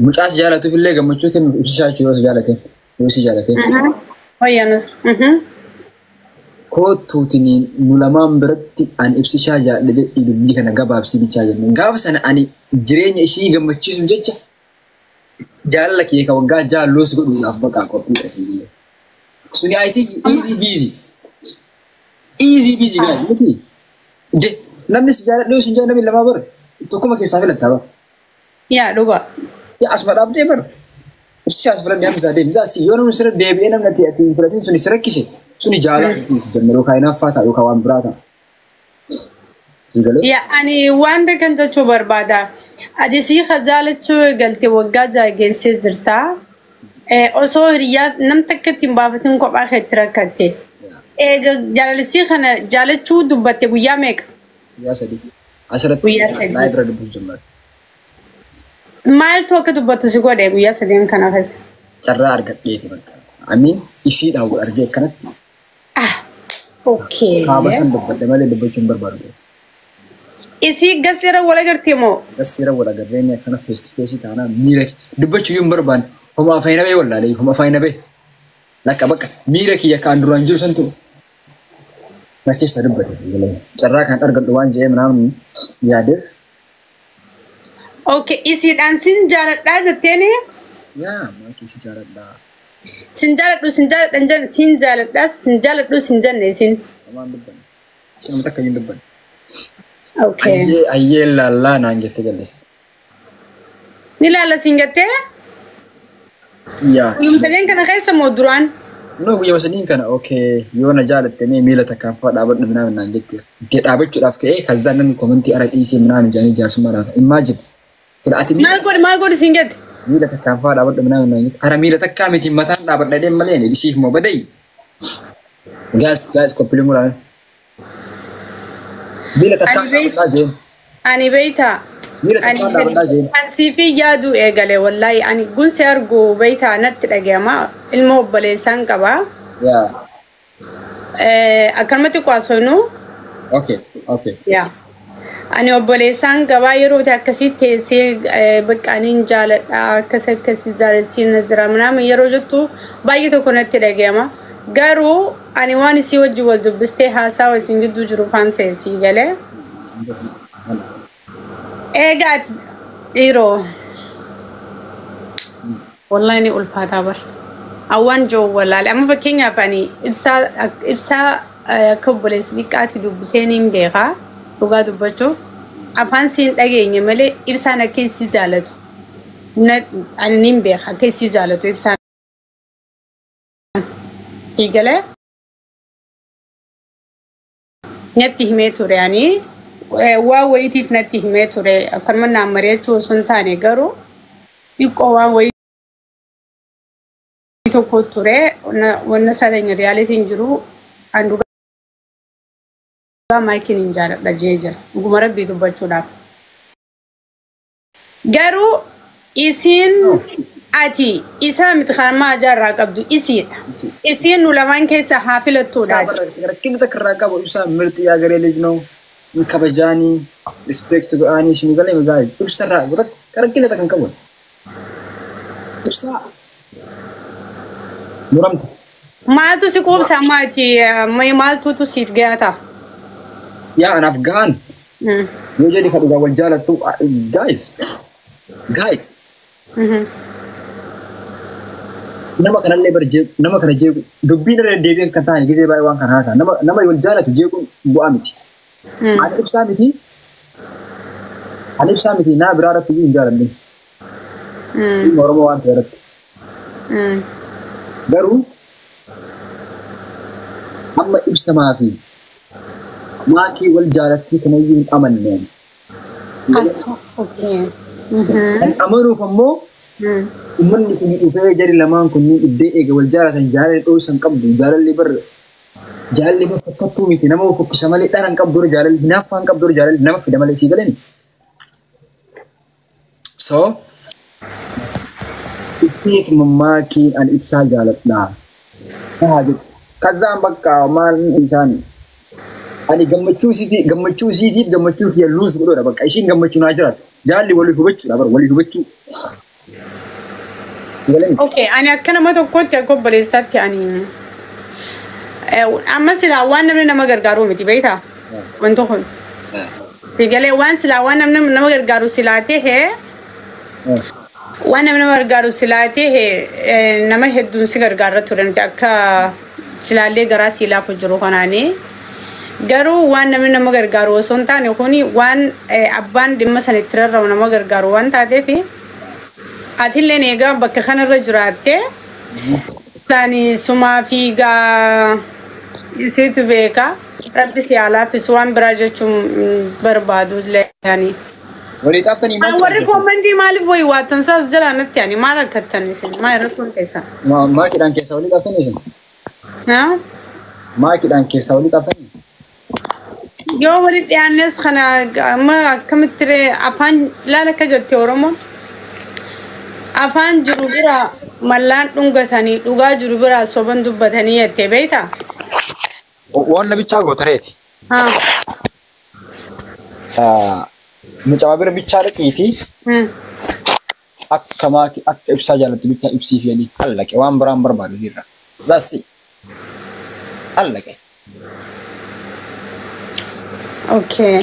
Mucaas jaalatu fillee gammachuu kennu ibsisaa jiru yoo jaalate yoo si jaalate. Wayyanas. Kootuutiin nu lamaan biratti an ibsisaa jaalladhe dubbii kana gabaabsii bichaa jennu. Gaafa sana ani jireenya ishii gammachiisuuf jecha jaalala kee ka waggaa jaalloos godhuudhaaf baqaa qophiidha sibiila. Suni I think easy busy gaadhi miti. Namni si jaaladhe sun jaalladhe lamaa bara tokkuma keessaa filattaa bara. Yaa dhugaa. Yaa asuma dhaabdee bara. Ibsisaa as filadhee hambisaa deemsaa si yoo namni sirra deebi'ee namni ati filatiin suni si rakkise suni jaalala jennee yookaan hinaaffaa ta'a yookaan waan biraa ta'a. Yaa ani wanta kan jechuu barbaada. Ati si jaalachuu galtee waggaa jaageessee jirtaa. Osoo hiriyaa nam takka ittiin baafatiin kophaa keetti rakkatte. Egaa jaalalisii kana jaalachuu dubbatte guyyaa meeqa? Guyyaa sadii. Asirratti laayii bira dubbisuu jennaan. Maaltu akka dubbatu si godhe guyyaa sadeen kana keessa? Carraa argadheeti bakka. Amiin ishiidhaan argee akkanatti. Okay. Haaba san dubbadde malee dubbachuu hin barbaadu. Isii gaseera wal agartee moo? Gaseera wal agarree akkana face to face taanaan miira dubbachuu hin barbaanne. Homa afaan bee wallaalee homa afaan bee. Lakka bakka miira kiyya kan duraan jiru santu. Na keessa dubbate sibiila. Carraa kan argadhu waan jedhee manaan yaadeef. Okay, isiidhaan sin jaaladhaa jetteeni? Yaa maakii si jaaladhaa. Sin jaaladhu sin jaaladhaa sin jaaladhu sin jenne sin. Waan dubbanne. Sin takka hin dubbanne. Okay. Ayyee laallaa naan jettee jallisti. Ni laalla sin jettee? Yaa. Guyyuma sadeen kana keessa moo duraan? No guyyuma sadeen kana okay yoo na jaalatte mee miila takkaan fa'aa dhaabadhu minaan naan jettee. Itti dhaabachuudhaaf ka'ee kazzaan namni komentii ara dhiisee minaan ijaanii jaarsummaa laata. Imagine. Maal godhi siin jette? Miila takkaan fa'aa dhaabadhu minaan naan jette. Ara miila takkaa miti mataan dhaabadha deem malee dhisiif moo badai. Gaas koppilee muraan. Miila takkaan dhaabadhaa jeen. Ani beeytaa. Miila takkaan dhaabadhaa jeen. Ansii fi yaaduu eegale wallaahi ani gunsi argu beeytaa natti dhaga'ama ilma obboleessaan qaba. Yaa. Akkanumatti qo'asoonu. Okay. Yaa. Ani obboleessaan gabaa yeroo akkasii teessee baqqaaniin jaaladha akkasii jaalalsiin jira manaama yeroo jettu baay'ee tokko natti dhaga'ama. Garuu ani waan isii wajji wal dubbistee haasaa wasiin gidduu jiru faansee galee. Egaa dhiiroo wallahi ni ulfaataa bara. Awwaan joo wallaalee amma fakkeenyaaf ani ibsaa akka obboleessi xiqqaatti dubbisee ni beekaa dhugaa dubbachuu afaan siin dhageenye malee ibsaan akka isii jaalatu ani ni beeka akka isii jaalatu ibsaan sii galee natti himee ture ani waa wayitiif natti himee ture akkanuma naan mari'achuu osoo hin taane garuu xiqqoo waan wayii tokko ture wanna sadeenya riyaalitiin jiru an dhugaa maayikiin hin jaaladha jee jira dhuguma rabbii dubbachuudhaaf. Garuu isiin ati isaa miti kanammaa ajaarraa qabdu isiidha. Isiin nu lamaan keessa haa filattuudha. Rakkina takka irraa qabu ibsaa mirti yaa garee lejnoo kabajaanii respect go'anii isin galee magaalaa ibsarraa rakkina takka hin qabu. Ibsaa muramta. Maaltu si quubsa maati maaltuutu siif gaata? Yaa anaaf gahan. Yoo jedhi ka dhugaa wal jaalattu guys. Nama kanallee nama kana jeequ dubbiin irra deebiin kan ta'an gisee baay'ee waan kana haasaa nama wal jaalatu jeequun bu'aa miti. Ani ibsaa miti naa biraa irratti hin jaalanne. Oromoo waan ta'e irratti. Garuu amma ibsamaa fi maakii wal jaalattii kanayyuu hin amanneen. Kan amanuuf ammoo uummanni kun dhufee jari lamaan kunniin iddee eega wal jaalatan jaalala dho'isan qabdu jaalalli fakkattuu miti nama fokkisa malee dhala hin qabdu jaalalli hinaaffaa hin qabdu jaalalli nama fida malee sii galani. So ifteet mammaakiin an ibsaa jaaladhaa. Kazaan bakka maal isaanii. Ani gammachuu isiitiif gammachuu kiyya luus godhoodha bakka ishiin gammachuu naa jiraatu. jaalli walii hubachuu dhabar walii hubachuu. Okay, ani akkana ma tokkotti akka obboleessaatti ani amma silaa waan namni nama gargaaru miti beektaa? Wanti kun sigalee waan silaa waan namni nama gargaaru silaa ta'e waan namni nama gargaaru silaa ta'e nama hedduun si gargaara turan akka silaallee garaa siilaafu jiru kanaanii garuu waan namni nama gargaaru osoo hin taane kuni waan abbaan dhimma sanitti rarra'u nama gargaaru waan taateef atillee egaa bakka kanarra jiraatte taani sumaa fiigaa isiitu beeka rabbi si alaafis waan biraa jechuun barbaadu illee yaani. Walii xaaftanii maal? Warri koomentii maaliif wayi waatan saas jala natti yaani maal akkattan isin maa irra kun keessa? Maakidhaan keessa walii xaaftanii isin? Maakidhaan keessa walii xaaftanii? Yoo wali dhiyaannes kana amma akkamitti afaan laala akka jette Oromoo afaan jiru bira mallaan dhungatanii dhugaa jiru bira soban dubbatanii jettee beektaa? Waan nabichaa gootareeti. Mucaa bira bichaa dhaqiiti. Akka ibsaa jaalatti bichaa ibsii fi hallaqe waan biraan barbaadu jirra. Zassi hallaqe. Okay.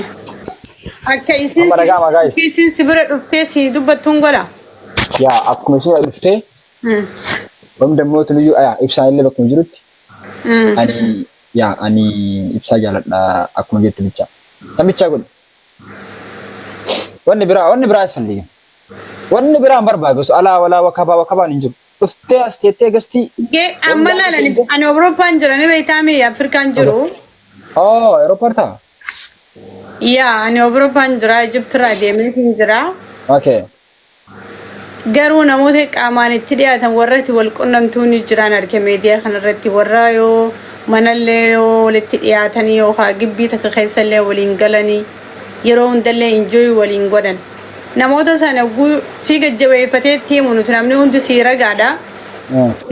Akka isin si bira dhuftee si dubbattuun gola? Yaa akkuma ishee dhuftee. Wam dammoo tuliyyuu ibsaa illee bakkuma jirutti. Ani ibsaa jaaladha akkuma jettu bichaa. Kan bichaa godhu. Wanni biraa as falliga. Wanni biraa barbaadu alaa walaa wakabaan hin jiru. Dhuftee as teettee gastii. Amma laalani ani Awurooppaan jira ni beektaami Afrikaan jiru. Awurooppaa yaa ani Awurooppaan jira Ijiptirraa deemeetiin jira. Okay. Garuu namoota qaamaan itti dhiyaatan warra itti wal qunnamtuun jiran arge miidiyaa kanarratti warra yoo manallee yoo walitti dhiyaatanii yookaan gibbii takka keessallee waliin galanii yeroo hundallee enjoy waliin godhan namoota sana si gajjabeeffatee tiimu nuti namni hundi si ragaadha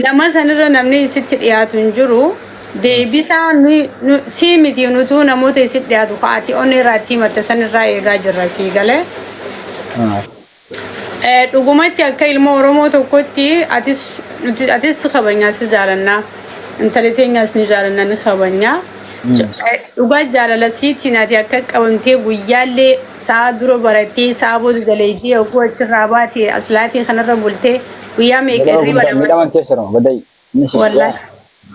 nama sanirra namni isitti dhiyaatu hin jiru deebisaa si miti nutu namoota isitti dhiyaatu haati onni irraa tiimatta sanirraa eegaa jirra si galee. Dhugumatti akka ilma Oromoo tokkotti atis kabajnaa si jaalannaa intalli teenyaas ni jaalannaa ni kabajnaa. Dhugaa jaalala siitiin ati akka qabamtee guyyaallee sa'a dura barattee sa'a booda daleetii yookiin achirraa baatee aslaatii kanarra bultee guyyaa meeqarrii badama. Wallaahi.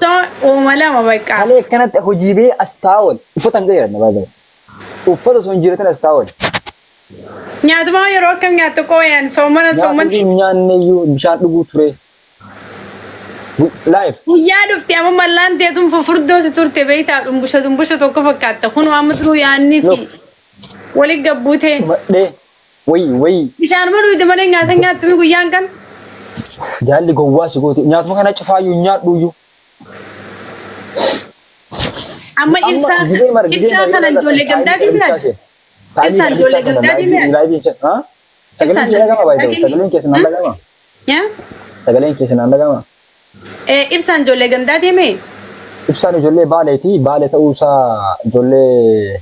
So uumalama baqqaa. Halee kanatti hojii bee as taa'uun uffata hanga jedhan baay'ee. Uffata sun jiratan as taa'uun. Nyaatuma yeroo akkam nyaattu qooyan soomana. Nyaanne iyyuu bishaan dhuguu ture. Live. Guyyaa dhufte amma mallaan teetuun fufurdoo si turte beektaa dumbusha tokko fakkaatta kun waan mutuu yaanni fi waliin gabbuutee. Wayii. Bishaan maluuti malee nyaata nyaattu guyyaan kan. Jaalli gowwaa si gooti nyaatuma kana cufaayyuu nyaadhuuyyuu. Amma ibsaa kana ijoollee gandaatii filata. Ibsaan ijoollee gandaatii filata. Sagaleen keessa naan dhagama. Sagaleen keessa naan dhagama. Ibsaan ijoollee gandaatii mee? Ibsaan ijoollee baaleeti. Baale ta'uusaa ijoollee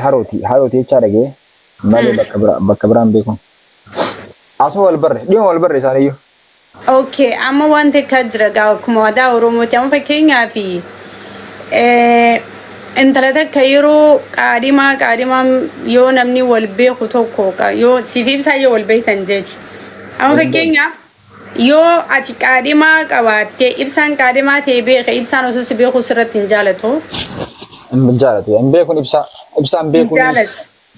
harooti. Harooti jechaa dhagee. Baale bakka biraan beeku. Asuma wal barre isaaniiyyuu. Okay, amma waan takka jira gaa akkuma aadaa Oromooti amma fakkeenyaaf intala takka yeroo qaadimaa yoo namni wal beeku tokko yoo siif ibsaa yoo wal beektan jeeti. Amma fakkeenyaaf yoo ati qaadimaa qabaattee ibsaan qaadimaa ta'e beeka ibsaan osoo si beeku sirratti hin jaalatu. Hin jaalatu. Hin beekun ibsaan beekun.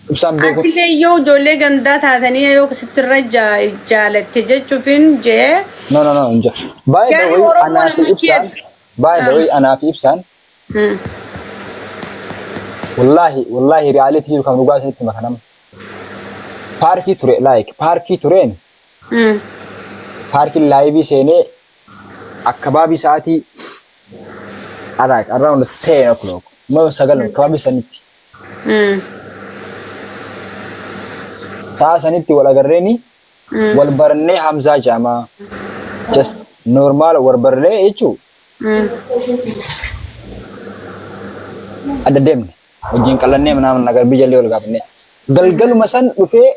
Ibsaan beekun. Ati yoo ijoollee gandaa taatanii yoo sittirra jaalatte jechuufin jee. No. By the way, anaaf ibsaan. Wallahi reality jiru kan dhugaa isinitti makanama. Paarkii ture paarkii tureen. Paarkii laayivii seenee akka baabii sa'aatii around 10 o'clock. Moo 9 akka baabii sanitti. Sa'a sanitti wal agarreeni wal barnee Hamzaa Jaamaa just normal wal barnee jechuun adda deemne wajjin qalannee manaa nagar biyya illee wal gaafne galgaluma san dhufee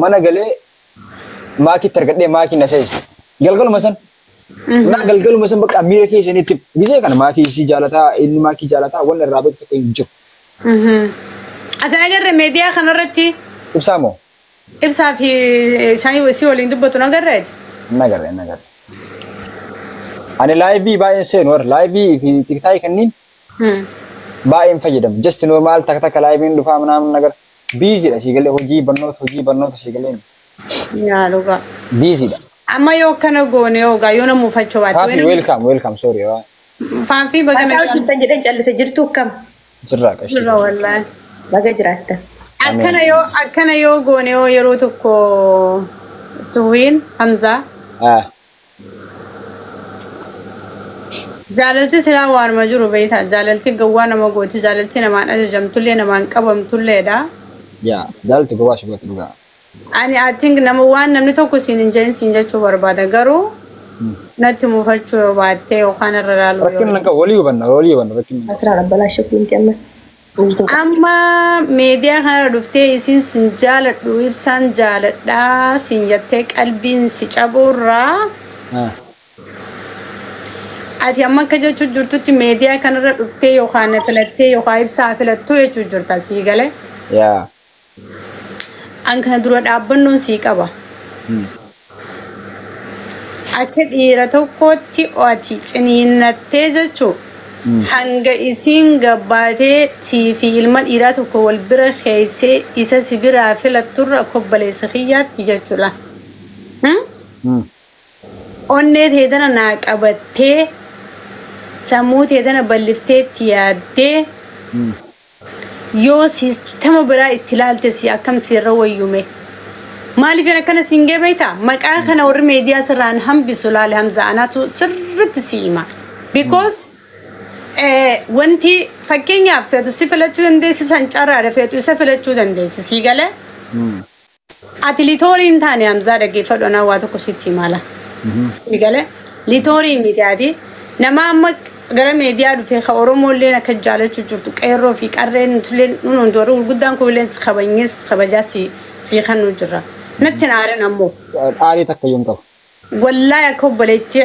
mana galee maakii targadhee maakii na sees galgaluma san na galgaluma san bakka miira keessanitti gisee kana maakii si jaalataa inni maakii jaalataa waan irraa beektu tokko hin jiru. Ati agarre meediyaa kanarratti Ibsaa moo? ibsaa fi isaanii si waliin dubbatu nagarreeti? Nagarre. Ani laayivii baay'een seenu warra laayivii fi tiktaayii kanniin baay'een fayyadamu. Just normaal takka laayiviin dhufaa manaan nagar biiziidha si galee hojii barnoota si galee. Yaa dhugaa. Biiziidha. Amma yoo kana goone yoogaa yoo namuu fachoo baate. Faafi welcome sorry waa. Faafi baga Asaa hojjetan jedhan callise jirtu akkam? Jirraa qashi. Jirra wallaahi. Baga jiraatta. Akkana yoo goone yoo yeroo tokko tuwiin Hamzaa. Jaalalti silaa waanuma jiru beektaa jaalalti gawwaa nama gooti jaalalti namaan ajajamtullee namaan qabamtulleedha. Yaa jaalalti gowwaa shubatti dhugaa. Ani atiin nama waan namni tokko siin hin jeen siin jechuu barbaada garuu natti muufachuu yoo baattee yookaan irra ilaaluu yoo. Rakkin naqa walii hubanna rakkin. Asirraa balaa shakuunti ammas. Amma meediyaa kana dhuftee isiin sin jaaladhu ibsaan jaaladhaa siin jettee qalbiin si cabuurraa. Ati amma akka jechuun jirtutti meediyaa kanarra dhuftee yookaan filattee yookaan ibsaa filattuu jechuun jirta sii galee. Yaa. An kana dura dhaabbannoon sii qaba. Akka dhiira tokkootti ati ciniinnattee jechuun hanga isiin gabbaatee fi ilma dhiiraa tokko wal bira keessee isa si biraa filatturra kobbaleessa kiyyaatti jechuudha. Onnee teetana naa qabattee sammuu teetana bal'ifteetti yaaddee yoo siistama biraa itti ilaalte si akkam sirra wayyume. Maaliif akkana siin geebeeta? Maqaa kana warri meediyaa sirraan hambisu laale Hamzaa anaatu sirriitti si hima. Because wanti fakkeenyaaf feetu si filachuu dandeessi san carraadha feetu isa filachuu dandeessi sii galee. Ati liitooriin taane Hamzaa dhaggeeffadhu anaa waa tokko sitti himala. Sii galee liitoorii miidiyaati nama amma gara meediyaa dhufee ka Oromooillee akka jaalachuu jirtu qeerroo fi qarreen tulleen hundi warri gurguddaan kuuleen kabajaa sii kannuu jirra. Natti naaran ammoo. Aarii takka yoon qabu. Wallaahi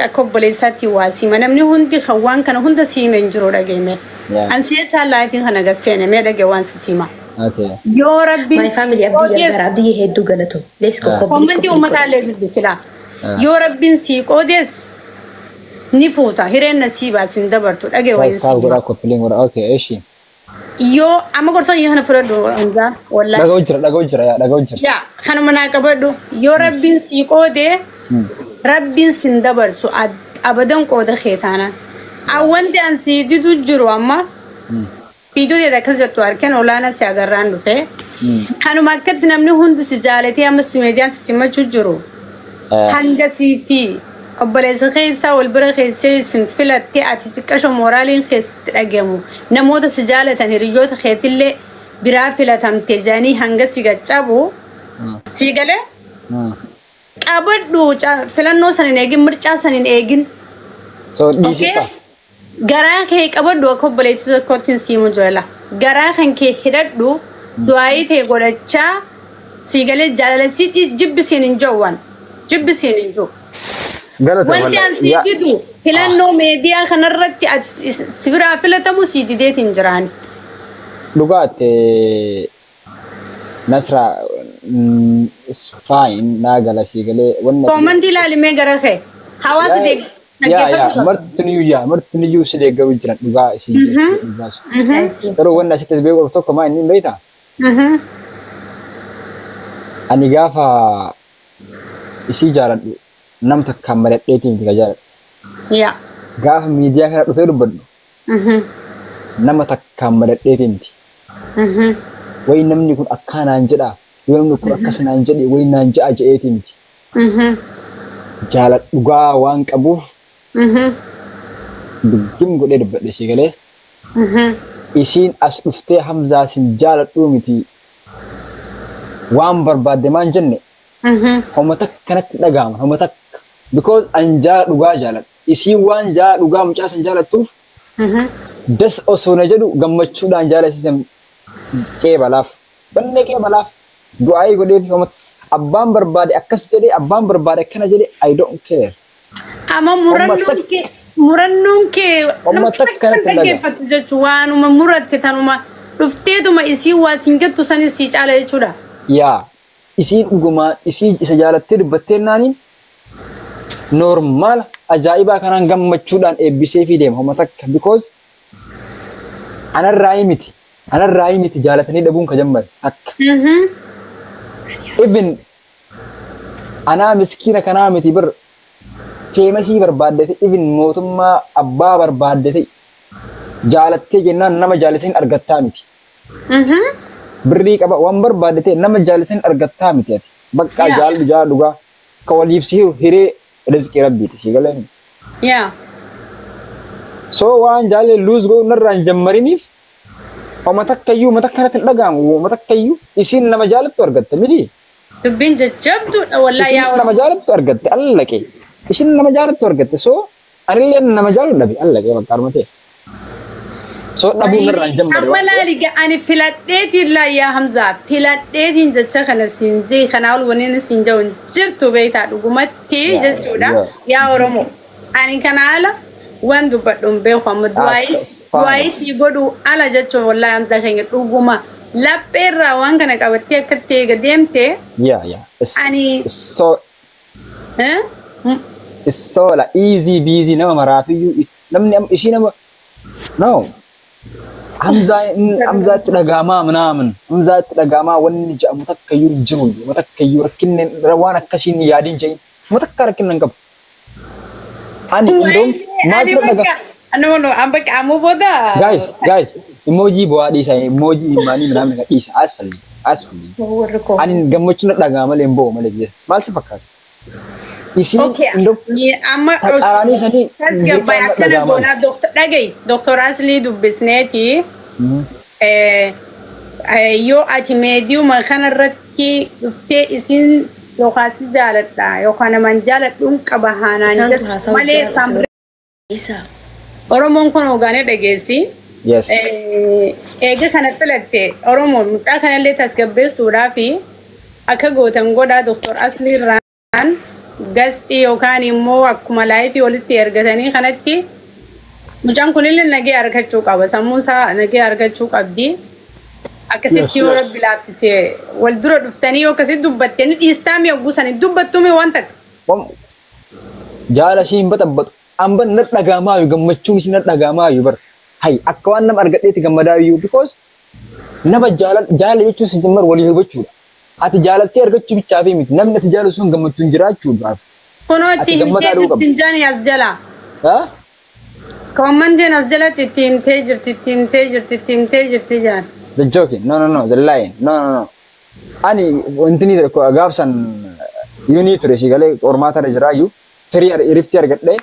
akka obboleessaatti waa siima namni hundi kan waan kana hunda siimeen jiru dhageeme. Ansi jechaa laayifiin kana gasseene mee dhagee waan sitti hima. Yoo rabbiin. My family abdii gargaara abdii hedduu galatu. Let's go. Koommantii uummataallee dubbisila. Yoo rabbiin sii qoodees ni fuuta hireen nasiibaa sin dabartu dhagee wayin siima. Yoo amma gorsa yoo kana fudhadhu Hamzaa wallaahi. Dhaga'u jira. Yaa kanuma naa qabadhu yoo rabbiin sii qoodee rabbiin sin dabarsu abadan qooda keetaana. Wanti an sii didu jiru amma fiiduu teeta akkas jettu harkeen olaanaa si agarraan dhufe. Kanuma akkatti namni hundi si jaalatee amma si meediyaan si simachuu jiru. Hanga sii fi obboleessa kee ibsaa wal bira keessee sin filattee ati xiqqasho mooraaliin keessatti dhagamu namoota si jaalatan hiriyoota keetillee biraa filatamte jaanii hanga si gaccabu sii galee qabadhu filannoo san hin eegin mircaa san hin eegin garaa kee qabadhu akka obboleettii tokkootiin siimu joola garaa kan kee hidhadhu du'aayii ta'e godhachaa sii galee jaalalatti jibbisiin hin jawwan jibbisiin hin jiru. Wanti an sii didu filannoo meediyaa kanarratti si biraa filatamu sii dideetiin jiraani. Dhugaatti Nasra fine naa gala sii galee. Koommantii ilaalimee gara kee hawaasa deeggaruu. Martiniyyuu si deeggaruu jiran dhugaa isii. Garuu wanni asitti beeku tokko maa inni beektaa? Ani gaafa isii jaaladhu. Nam takkaan maladheetiin itti jaaladhu. Gaafa miidiyaa kana dhufee dubbadhu. Nama takkaan maladheetiin itti. Wayi namni kun akkanaan jedha. Yoo namni kun akkas naan jedhe wayi naan jedha jedheetiin itti. Jaaladhu dhugaa waan qabuuf. Dubbin godhee dubbadhe si galee. Isiin as dhuftee Hamzaa sin jaaladhuu miti. Waan barbaadde maan jenne. Homa takka kanatti dhaga'ama homa takka. Because an dhugaa jaaladha. Isiin waan dhugaa mucaa san jaalattuuf das osoo na jedhu gammachuudhaan jaalasisan qeebalaaf. Bannee qeebalaaf du'aayi godhee fi abbaan barbaade akkas jedhee abbaan barbaade akkana jedhee I don't care. Amma murannoon kee nama takkan dhaggeeffatu jechuun waanuma muratte tanuma dhufteetuma isii waa singattu sanis si caala jechuudha. Yaa isii dhugumaa isii isa jaalattee dubbattee naaniin normaal ajaa'ibaa kanaan gammachuudhaan eebbisee fi deema homa takka because anarraa miti jaalatanii dhabuun ka jammare akka. Even anaa miskiina kanaa miti bir feemasii barbaaddate even mootummaa abbaa barbaaddate jaalattee jennaan nama jaalisen argattaa miti. Birrii qaba waan barbaaddate nama jaalisen argattaa miti ati. Bakka jaallu jaalugaa ka waliif sihiru hiree rizqii rabbiiti si galeen. So waan jaalle luus goo narraan jammariniif homa takkayyuu mata kanatti hin dhagaamu mata takkayyuu isiin nama jaalattu argatte miti. Dubbiin jajjabduudha wallahi yaa nama jaalattu argatte allaqee. Isin nama jaalattu argatte so anillee nama jaalu dhabe allaqee bakka armate. So dhabuun irraan jammare. Amma laaliga ani filadheetiin laa yaa Hamza filadheetiin jecha kana siinjee kana ol waniin siinjaa jirtu beektaa dhugumatti jechuudha yaa Oromoo. Ani kana ala waan dubbadhuun beeku amma du'aayis godhu ala jechuun wallahi Hamza keenya dhuguma. Lappeerraa waan kana qabattee akkatti eega deemte. Ani. It's so like easy busy nama maraafiyyuu namni ishii nama no Hamzaa itti dhagaamaa minaamin Hamzaa itti dhagaamaa wanni jedhamu takkayyuu jiru takkayyuu rakkinne waan akkasiin yaadiin jedhin takka rakkinne hin qabu. Ani indoom maal dhagaa. No, ambek amu boda. Guys, emoji buat di saya, emoji imani menamai kat isa asfali. Ani gambar cuma dagang malah embo malah dia. Mal sepakat. Isi induk. Amma arani sani. Kasih banyak kena bona doktor lagi. Doktor asli du bisneti. Yo ati medium makan rati ufte isin lokasi jalan dah. Yo kana manjalan kabahanan. Malah sambil. Isa. Oromoon kun hogaanee dhageessi. Yes. Eega kanatti filatte Oromoon mucaa kanallee tasgabbeessuudhaa fi akka gootan godhaa Dr. Aslii irraan gastii yookaan immoo akkuma laayifii walitti ergatanii kanatti mucaan kunillee nagee argachuu qaba. Sammuusaa nagee argachuu qabdi. Akkasitti yoo rabbi laaffisee wal dura dhuftanii yoo akkasitti dubbattanii dhiistaa mi'a guusanii dubbattume waan takka. Jaala ishiin baxabbatu. Amban na dhagaamaa gammachuun isin na dhagaamaa bar hay akka waan nama argadheeti gammadaa because nama jaala jechuun sin jammar walii hubachuudha. Ati jaalattee argachuu bichaa fi miti namni ati jaalu sun gammachuun jiraachuudhaaf. Kunooti himtee jaani as jala. Commenting as jala tittimtee jirti jaan. The joking, no, the line, no. Ani wantini gaafsan you need to resigale ormaata jiraayu firii irifti argadhee.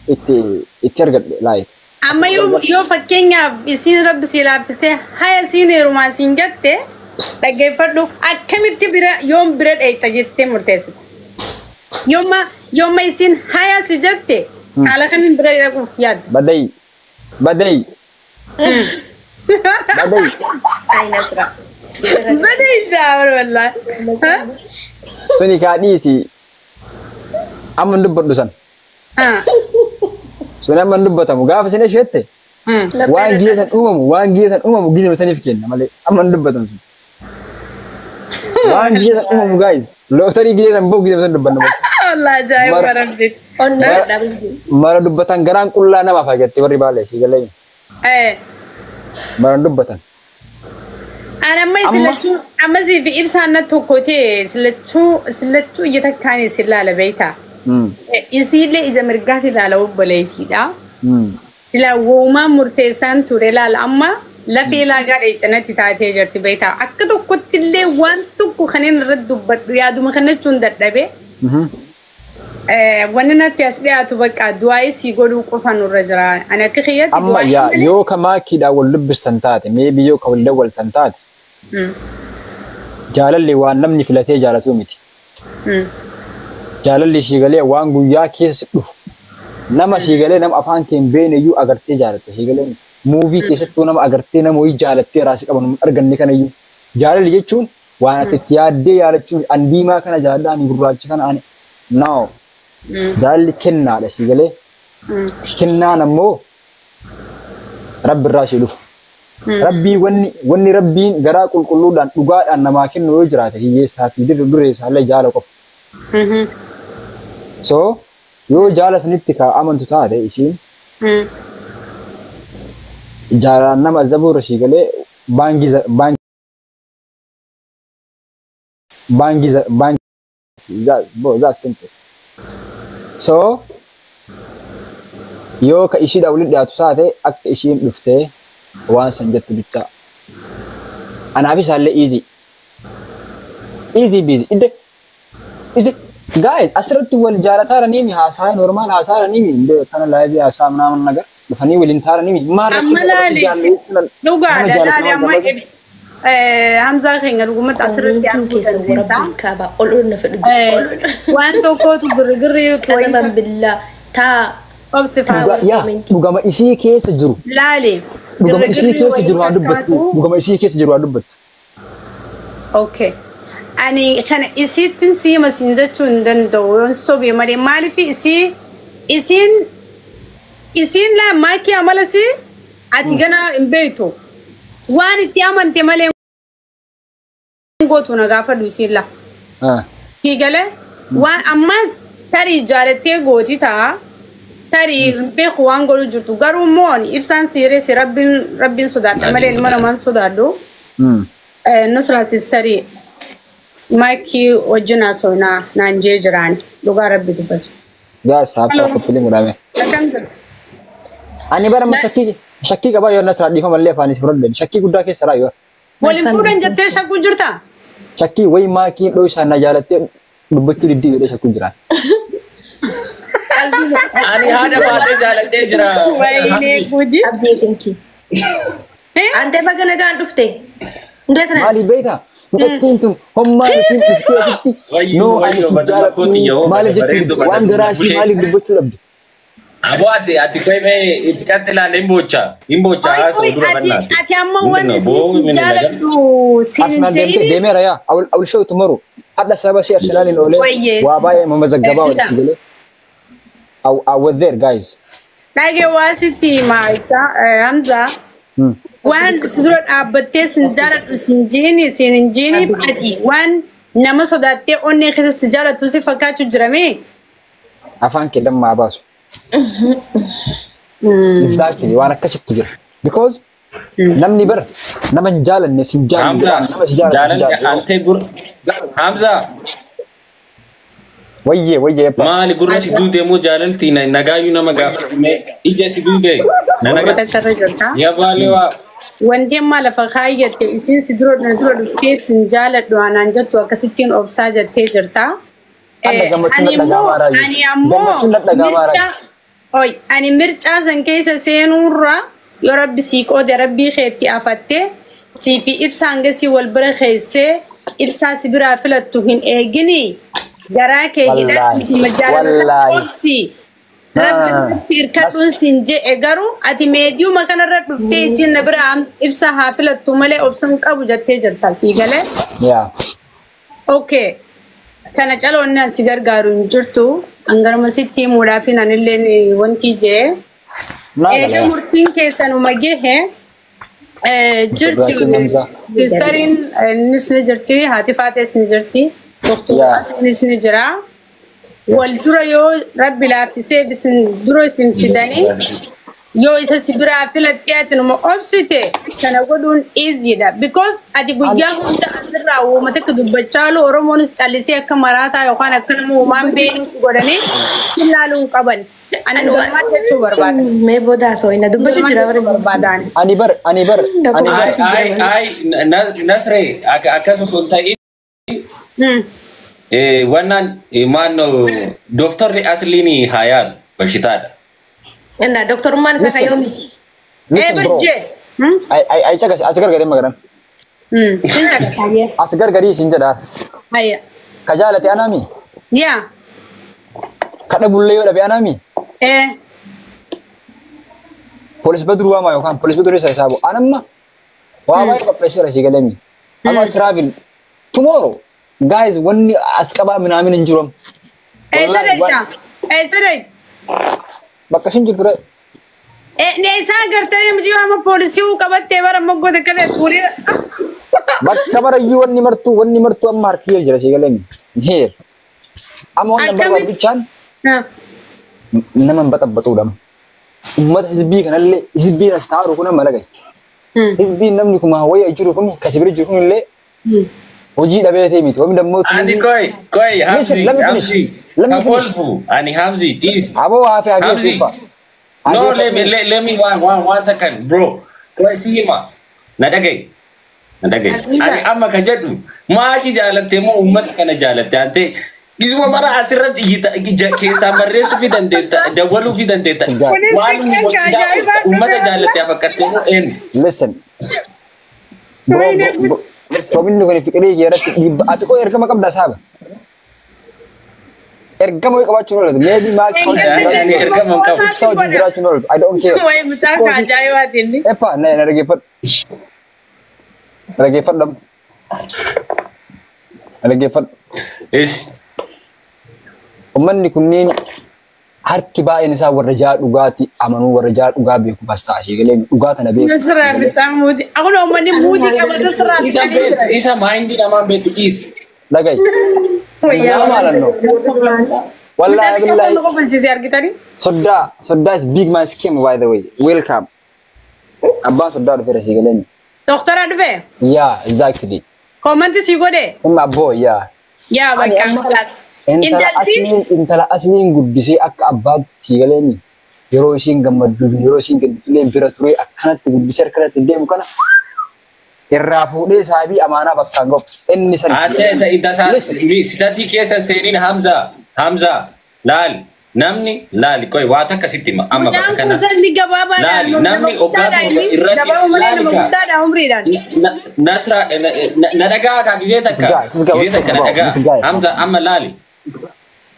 Itti argadhe like. Amma yoo fakkeenyaaf isin rabbi si laaffisee haya siin heerumaa siin gatte dhaggeeffadhu akkamitti yoom bira dheeyta jettee murteessite. Yooma isin haya si jette haala kamiin bira dhaquuf yaadda. Badai. Badai jaawar wallaa. Suni kaadhiisi amma dubbadhu san. Sudah mendubbatamu gaafa sini shette waan giyesan uumamu gizema saniif kenna malee amma dubbatamu waan giyesan uumamu guys lootari giyesan boo gizema san dubbanna wallahi ajaa'iba rabbi mara dubbatan garaan qullaa nama fagetti warri baale si galee mara dubbatan amma si fi ibsaan na tokkote silachuu iyyatakaanii silaala beeytaa. Isiillee ija mirgaati ilaala obboleettiidha. Sila uumaan murteessaan ture ilaala amma lafee laagaa dheechanatti taatee jirti beektaa. Akka tokkotti illee waan tokko kanneen irratti dubbadhu yaaduma kanachuun dadhabe. Wanni natti as dhiyaatu bakka du'aayii si godhuu qofa nurra jira. Ani akka kiyyatti amma yoo kamaakiidhaa wal dubbistan taate maybe yoo ka wal dawwaltan taate jaalalli waan namni filatee jaalatu miti. Jaalalli shigalee waan guyyaa keessa dhufu nama shigalee nama afaan keen beeneyyuu agartee jaalatte shigalee muuvii keessattuu nama agartee nama wayii jaalattee raasii qaban arganne kanayyuu jaalalli jechuun waan ati itti yaaddee yaadachuuf an diimaa kana jaalladha ani gurraacha kana ani naaw jaalli kennaadha si galee kennaan ammoo rabbi irraa si dhufa. Rabbii wanni rabbiin garaa qulqulluudhaan dhugaadhaan namaa kennu yoo jiraate hiyyeessaa fi dureessaa illee jaala qofa. So yoo jaala sanitti ka amantu taate isiin jaalaan nama zabuura si galee that's simple. So yoo ka ishiidha waliin dhiyaatu taate akka ishiin dhuftee waan san jettu bittaa. Anaaf isaallee easy busy. Guys, asirratti wal jaalataranii haasaa normal haasaranii inde kana live haasaa namna nagar dhufanii waliin taaranii dhugaadha amma ibs Hamza keenya dhugumatti asirratti waan tokkotu girgirri qaban billaa taa obsifaa dhugama isii keessa jiru laale dhugama isii keessa jiru haa dubbattu. Okay. Ani kana isittin sima sin jechuun danda'u yoon sobee malee maaliif isiin la maakii amala si ati gana hin beektu waan itti amante malee gootu na gaafadhu isiin la. Kiigale waan ammas tarii jaalattee gooti ta'a tarii beeku waan godhu jirtu garuu moon ibsaan siiree si rabbiin sodaadha malee ilma namaan sodaadhu. Nusra sistarii. Maki ojina sona nanje jirani lugar rabbi dubbatu gas hatta kopili mudame ani bara shakki qaba yoo nasra dhifa malee afaanis fudhadhe shakki guddaa keessa raayo waliin fuudhan jettee shakku jirta shakki way maki dho isaan na jaalatte dubbachuu diddi jedhe shakku jira ani haada baate jaalatte jira wayne gudi abdii kinki ante bagana gaan dhufte ndeetna mali beeta Mukatintum homma isin iskesitti no ani sujjala mali jechuudha waan garaasi mali dubbachuu dhabde abo ati koy me itikatela limbocha aso dura banna ati amma waan sujjala du sininte demera ya awul show tomorrow hadda sababa si arsenal in ole wa baye mamazagaba wala sigele I was there guys nage wasiti maisa Hamza waan sidoo dhaabbattee sinjaala sinjini ati waan nama sodaattee onnee keessa si jaalatu si fakkaachuu jirame afaan kee dammaa baasu exactly waan akkasitti jira because namni bar nama hin jaalanne sin jaalanne nama si jaalanne ante gur Hamza wayye maali gurra si duude mo jaalalti nagaayu nama gaafame ija si duude ya baalewa wanti amma lafa kaayyate isin si dura dhuftee sin jaaladhu anaan jettu akkasittiin obsaa jettee jirta. Ani mircaa san keessa seenuurra yoo rabbi sii qoode rabbii keetti afatte sii fi ibsaan gasii wal bira keessee ibsaa si biraa filattu hin eegini garaa kee hidhatti majaalala obsi. Rabbi irkatuun sin jedhe garuu ati meediyuma kanarra dhuftee isin na bira ibsa haa filattu malee obsan qabu jettee jirta sii galee. Okay. Kana caloonni asi gargaaru hin jirtu angaruma sitti himuudhaaf anilleen wanti jee. Eega murtiin keessanuma gahe jirti sistariin innis ni jirti haati faatees ni jirti doktoraanis ni jira. Wal dura yoo rabbi laaffisee bisin dura isin fidanii yoo isa si biraa filattee ati numa obsite kana godhuun easyidha because ati guyyaa hunda asirraa uummata akka dubbachaalu Oromoonis callisee akka maraataa yookaan akka nama uumaan beeknu godhanii ilaaluun qaban. Ani gammaa jechuu barbaada. Mee booda sooyina dubbachuu jira barbaadaan. Ani bar Nasre akkasuma sun ta'in wannan mano doktorri aslini hayal bashitaadha. Enna doktorummaan isa kayoomti. Listen bro. Ay chagas asgar gade magaran. Sin chagas. Asgar gadi sin jada. Hayya. Kajalati anami. Ya. Kada bulle yo dabe anami. Polis badru wa ma yo kan polis badru sai sabo anamma. Wa ma ko pressure si galemi. Ama tomorrow guys wanni asqaba ምናምን እንጅሮም bakka shin jirtu neesa gartee mjii ama poolisii uu qabattee bara moggote kale tuuri bakka bara wanni martu amma harkiyel jira sigalemi heer amma wannan barba bichan naman batabbatuudam ummat hizbi kanalle hizbi astaaru kuna malagay hizbi namni kuma waya jiru kun kasibir jiru kun le hojii dhabeetee miti wami dammoo ani koy hamzi kafolfu ani hamzi please abo hafi age sipa no let me one second bro koy sima nadagay ani amma ka jedhu maaji jaalatte mo ummat kana jaalatte ante gisuma mara asirratti keessa barreessu fi dandeessa dawalu fi dandeessa waan ummata jaalatte afakkatte mo en listen bro Sobin ko ni fikri jeeratti ati ko ergama qabda saaba ergama ko qabachu role maybe ma ergama qabachu so jirachu role I don't care way mutaka ajaiba dinni epa na rage fadam rage fad is ummanni kunnin harki baay'een isaa warra jaa dhugaati amanuu warra jaa dhugaa beeku fastaa sheegalee dhugaata na beeku nasra bitsamudi akuno ummanni mudi qabata sra isa mind namaan beeku is lagay wayya malanno wallahi billahi ko buljizi argitani sodda is big man scheme by the way welcome abba sodda do fere sheegalee doctor adbe yeah exactly comment si gode umma boy yeah bakka intala asliin guddisee akka abbaatti siigaleeni yeroo isiin gammaddu yeroo isiin gaddileen bira ture akkanatti guddisee akkanatti deemu kana irraa fuudhee saabii amaanaa bakkaan ga'u inni san ate idasaas sitati keessa seenin hamza namni laali koy waa takka sitti amma bakka kana sanni gabaabadhaan namni obbaatu irratti gabaabummaa nama guddaadha umriidhaan nasra nadagaa ka gizee takka nadagaa hamza amma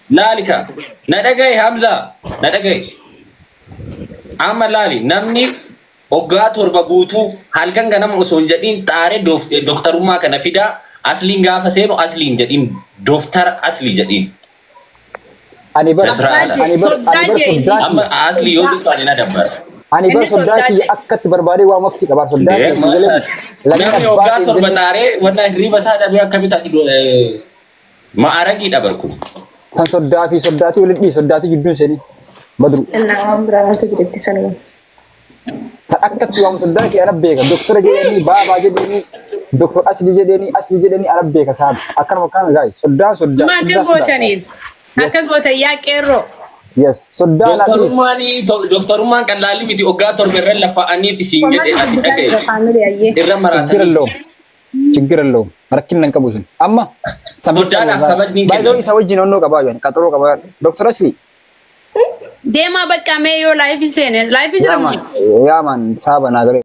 laalika nadagai hamza nadagai amma laali namni oggaa torba guutuu halkan ganama osoo hin jedhin xaare doktarummaa kana fidaa asliin gaafa seenu asliin jedhin doktar asli jedhin ani bar amma asli yoo dubtu ani na dabbar ani bar soddaati akkatti barbaade waa mafti qabar soddaati namni oggaa torba xaare wanna hirriba isaa dhabee akkamitti ma'aragii dhabarku san soddaati walitti soddaati jidduun seenii badru Inna amra wanta jiretti sanuma. ta akkatti waan soddaati ana beeka doktora jedhanii baabaa jedhanii doktor asli jedhanii ana beeka saab akkanuma kana gaay soddaa maal gootaniin akka goota yaa qeerroo yes soddaa doktorummaan qalaalli miti oggaa torberra lafa'aniiti siin jedhe ati dhagaye irra maraatanii ችግር የለውም ማርኪን እንቀበሉን አማ ሰምቶዳና ከበጅኒ ባይዘው ሰዎች ነው ቀባዩን ቀጥሮ ቀባ ዶክተር አስሊ ደማ በቃ ሜዮ ላይፍ ይሰነ ላይፍ ይሰሙ ያ ማን ሳባ ናገር